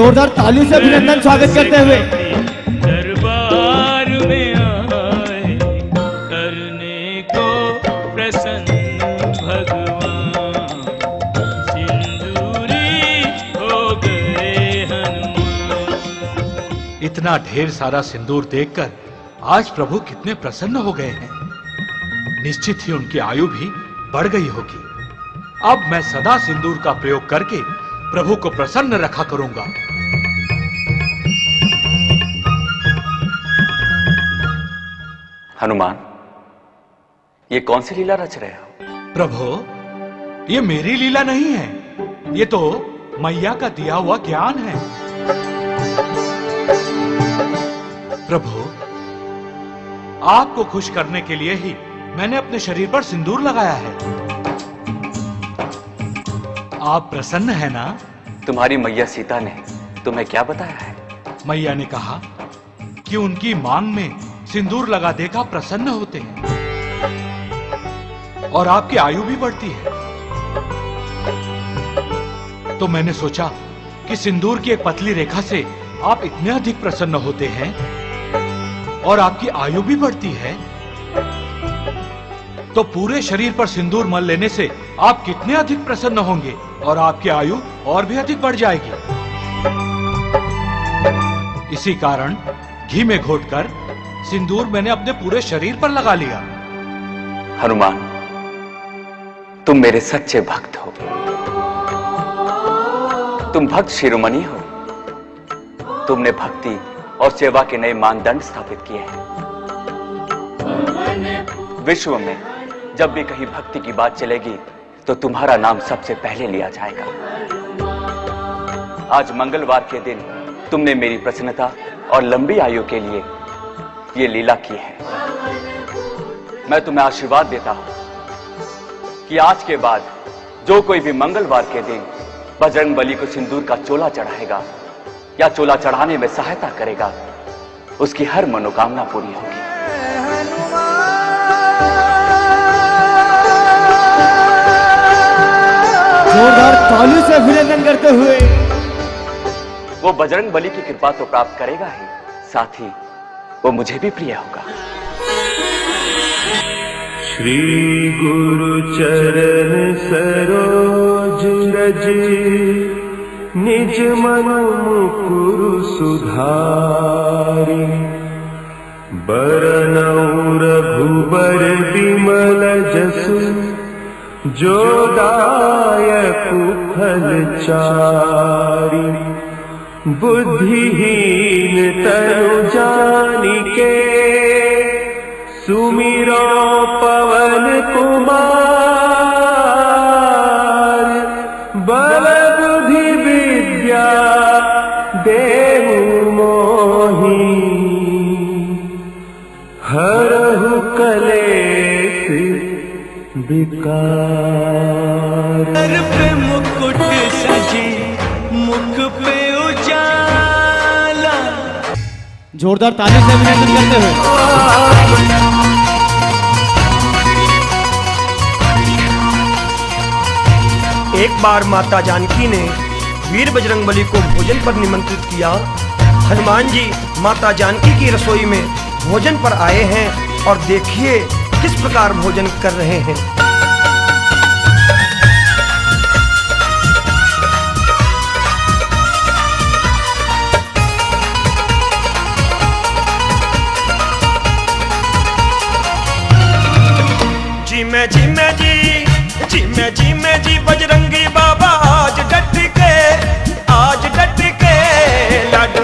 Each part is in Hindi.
जोरदार ताली से अभिनंदन स्वागत करते हुए दरबार में आए करने को प्रसन्न भगवान, सिंदूरी हो गए हनुमान। इतना ढेर सारा सिंदूर देखकर आज प्रभु कितने प्रसन्न हो गए हैं। निश्चित ही उनकी आयु भी बढ़ गई होगी। अब मैं सदा सिंदूर का प्रयोग करके प्रभु को प्रसन्न रखा करूंगा। हनुमान, ये कौन सी लीला रच रहे हो? प्रभु, ये मेरी लीला नहीं है, ये तो मैया का दिया हुआ ज्ञान है। प्रभु, आपको खुश करने के लिए ही मैंने अपने शरीर पर सिंदूर लगाया है। आप प्रसन्न हैं ना? तुम्हारी मैया सीता ने तुम्हें क्या बताया है? मैया ने कहा कि उनकी मांग में सिंदूर लगा देकर प्रसन्न होते हैं और आपकी आयु भी बढ़ती है। तो मैंने सोचा कि सिंदूर की एक पतली रेखा से आप इतने अधिक प्रसन्न होते हैं और आपकी आयु भी बढ़ती है, तो पूरे शरीर पर सिंदूर मल लेने से आप कितने अधिक प्रसन्न होंगे और आपकी आयु और भी अधिक बढ़ जाएगी। इसी कारण घी में घोटकर सिंदूर मैंने अपने पूरे शरीर पर लगा लिया। हनुमान, तुम मेरे सच्चे भक्त हो। तुम भक्त शिरोमणि हो। तुमने भक्ति और सेवा के नए मानदंड स्थापित किए हैं। विश्व में जब भी कहीं भक्ति की बात चलेगी तो तुम्हारा नाम सबसे पहले लिया जाएगा। आज मंगलवार के दिन तुमने मेरी प्रसन्नता और लंबी आयु के लिए ये लीला की है। मैं तुम्हें आशीर्वाद देता हूं कि आज के बाद जो कोई भी मंगलवार के दिन बजरंगबली को सिंदूर का चोला चढ़ाएगा या चोला चढ़ाने में सहायता करेगा, उसकी हर मनोकामना पूरी होगी। जोरदार ताली से अभिनंदन करते हुए वो बजरंगबली की कृपा तो प्राप्त करेगा ही, साथ ही वो मुझे भी प्रिय होगा। श्री गुरु चरण सरोज रज निज मन मुकुर सुधारि, बरनउँ रघुबर बिमल जसु, जो दायक फल चारि, बुद्धिहीन तनु जानिके, सुमिरो पवन कुमार, बल बुद्धि विद्या देहु मोहि, हरहु कलेश विकार। सर पे मुकुट सजे, मुख पे उजाला। जोरदार ताली से अभिनंदन करते हुए एक बार माता जानकी ने वीर बजरंगबली को भोजन पर निमंत्रित किया। हनुमान जी माता जानकी की रसोई में भोजन पर आए हैं और देखिए किस प्रकार भोजन कर रहे हैं। जी में जी बजरंगी बाबा आज डट के लाडू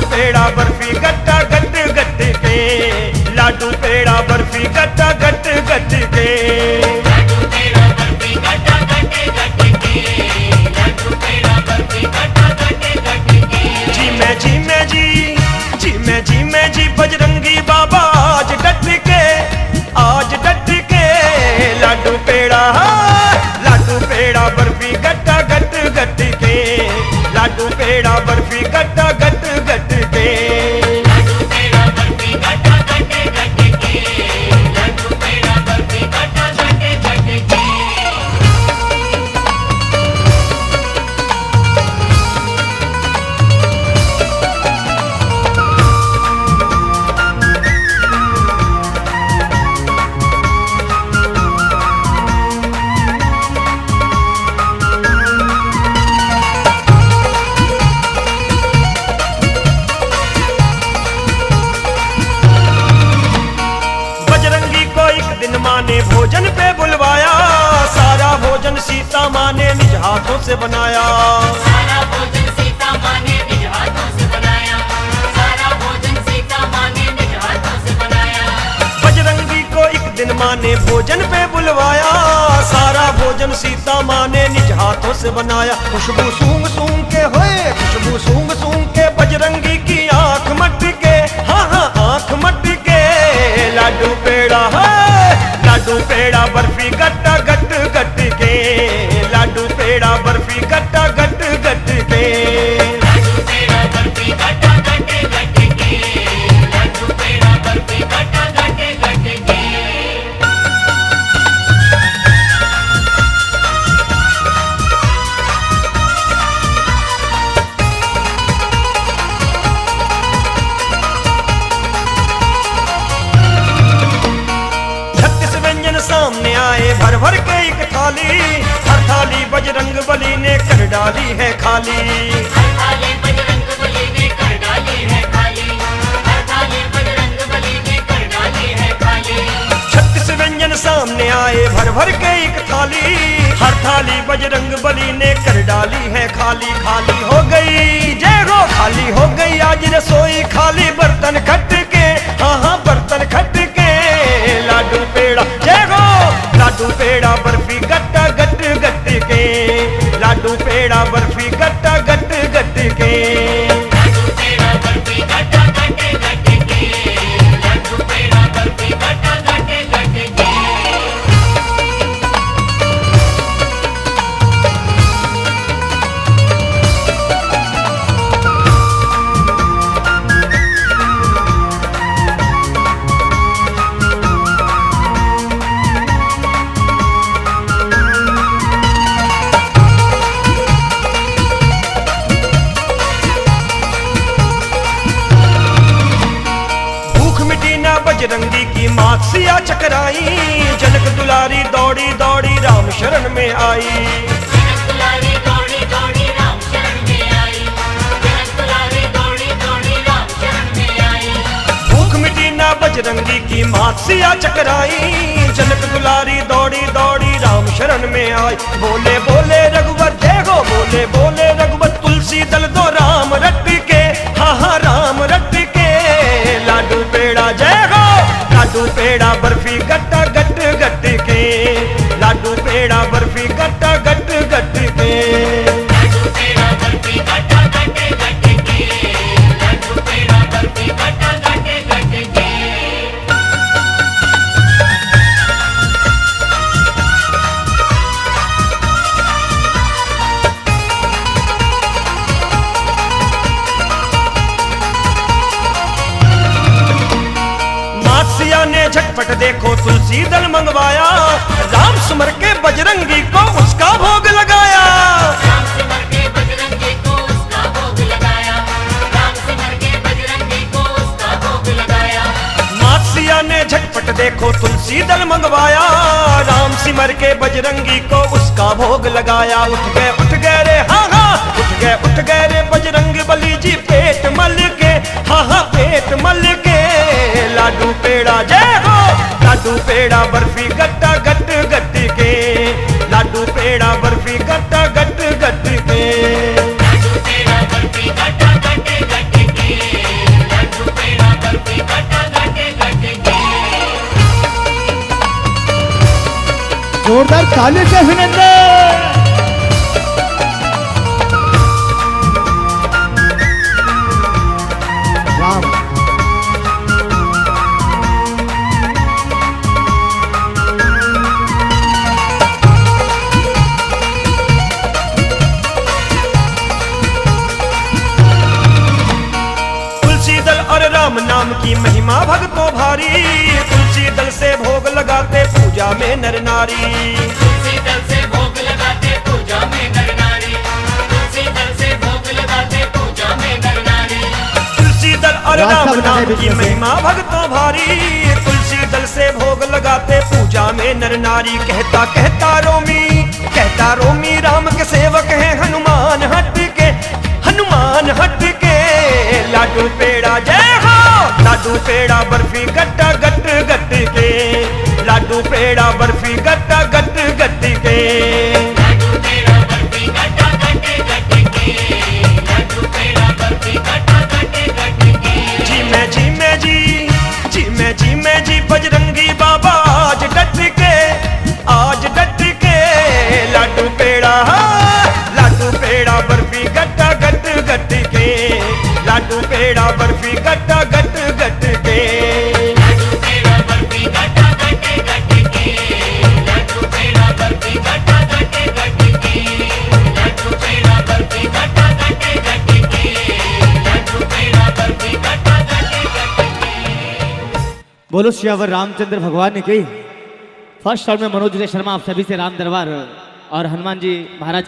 पेड़ा बर्फी गट्टा गट गट के, लाडू पेड़ा बर्फी गट्टा गट गट के। जी में जी बजरंगी बाबा आज डट के लाडू पेड़ा बर्फी गट्टा गट गट के, लाडू पेड़ा बर्फी गट्टा गट गट के। माँ ने भोजन पे बुलवाया, सारा भोजन सीता माँ ने निज हाथों से बनाया। सारा भोजन सीता माँ ने निज हाथों से बनाया, सारा भोजन सीता माँ ने निज हाथों से बनाया। बजरंगी को एक दिन माँ ने भोजन पे बुलवाया, सारा भोजन सीता माँ ने निज हाथों से बनाया। खुशबू सूंघ सूंघ के होए, खुशबू सूंघ सूंघ के बजरंगी की आंख मटके, हाँ हाँ आंख मटके। लाडू पेड़ा है, लाडू पेड़ा बर्फी गट्टा गट गट के, लाडू पेड़ा बर्फी गट्टा गट गट के। लाडू पेड़ा बर्फी गट्टा गट्टे गट्टे के, लाडू पेड़ा बर्फी गट्टा गट्टे गट्टे के। सामने आए भर भर के एक थाली, हर थाली बजरंग बली ने कर डाली है खाली। हर थाली बजरंग बली ने कर डाली है खाली, हर थाली बजरंग बली ने कर डाली है खाली। 36 व्यंजन सामने आए भर भर के एक थाली, हर थाली बजरंग बली ने कर डाली है खाली। खाली हो गई जय हो, खाली हो गई आज रसोई, खाली बर्तन खट के, हाँ हाँ बर्तन खट के। लाडू पेड़ा जय हो, लाडू पेड़ा बर्फी गट्टा गट गट के, लाडू पेड़ा बर्फी गट्टा गट गट के। लाडू पेड़ा बर्फी गट्टा गट्टे गट्टे के, लाडू पेड़ा बर्फी गट्टा गट्टे गट्टे के। बजरंगी की मात सिया चकराई, जनक दुलारी दौड़ी दौड़ी राम शरण में आई। जनक दुलारी दौड़ी दौड़ी राम शरण में आई, जनक दुलारी दौड़ी दौड़ी राम शरण में आई। भूख मिटी ना बजरंगी की मात सिया चकराई, जनक दुलारी दौड़ी दौड़ी राम शरण में आई। बोले बोले रघुवर जय हो, बोले बोले रघुवर तुलसी दल दो राम रट के, हाँ हाँ राम रट के। लाडू पेड़ा जय हो, लाडू पेड़ा बर्फी गट्टा गट गट के, लाडू पेड़ा बर्फी गट्टा गट गट के। लाडू पेड़ा बर्फी गट्टा गट्टे गट्टे के, लाडू पेड़ा बर्फी गट्टा गट्टे गट्टे के। मातसिया ने झटपट देखो तुलसी दल मंगवाया, राम सुमर के बजरंगी को उसका भोग लगाया। राम सिमर के बजरंगी को उसका भोग लगाया, राम सिमर के बजरंगी को उसका भोग लगाया। मातसिया ने झटपट देखो तुलसी दल मंगवाया, राम सिमर के बजरंगी को उसका भोग लगाया। उठ गए रे हाँ हाँ, उठ गए रे बजरंग बली जी पेट मल के, हाँ हाँ पेट मल के। लाडू पेड़ा जय हो, लाडू पेड़ा बर्फी गट्टा गट गट के, लाडू पेड़ा बर्फी गट्टा गट गट के। लाडू पेड़ा बर्फी गट्टा गट्टे गट्टे के, लाडू पेड़ा बर्फी गट्टा गट्टे गट्टे के। जोरदार ताली से अभिनंदन। राम तुलसी दल और राम नाम की महिमा भक्तों भारी, तुलसी दल से भोग लगाते पूजा में नर नारी। तुलसी दल से भोग लगाते पूजा में नर नारी, तुलसी दल से भोग लगाते पूजा में नर नारी। तुलसी दल और रास्ता राम बता नाम दे की बीच में से। महिमा भक्तों भारी, तुलसी दल से भोग लगाते पूजा में नर नारी। कहता कहता रोमी राम के सेवक हैं हनुमान हट के, हनुमान हट के। लाडू पेड़ा जय हो, लाडू पेड़ा बर्फी गट्टा गट गट के, लाडू लाडू पेड़ा बर्फी गट्टा गट गट के। लड्डू पेड़ा बर्फी गट्टा गट्टे गट्टे के, लड्डू पेड़ा बर्फी गट्टा गट्टे गट्टे के। जी मैं जी बजरंगी बाबा आज डट के, आज डट के। लाडू पेड़ा बर्फी गट्टा गट गट के, लाडू पेड़ा बर्फी गट्टा गट गट के। लड्डू पेड़ा बर्फी गट्टा गट्टे गट्टे के, लड्डू पेड़ा बर्फी गट्टा गट्टे गट्टे के, लड्डू पेड़ा बर्फी गट्टा गट्टे गट्टे के, लड्डू पेड़ा बर्फी गट्टा गट्टे गट्टे के। बोलो श्यावर रामचंद्र भगवान की। फर्स्ट राउंड में मनोज शर्मा आप सभी से राम दरबार और हनुमान जी महाराज के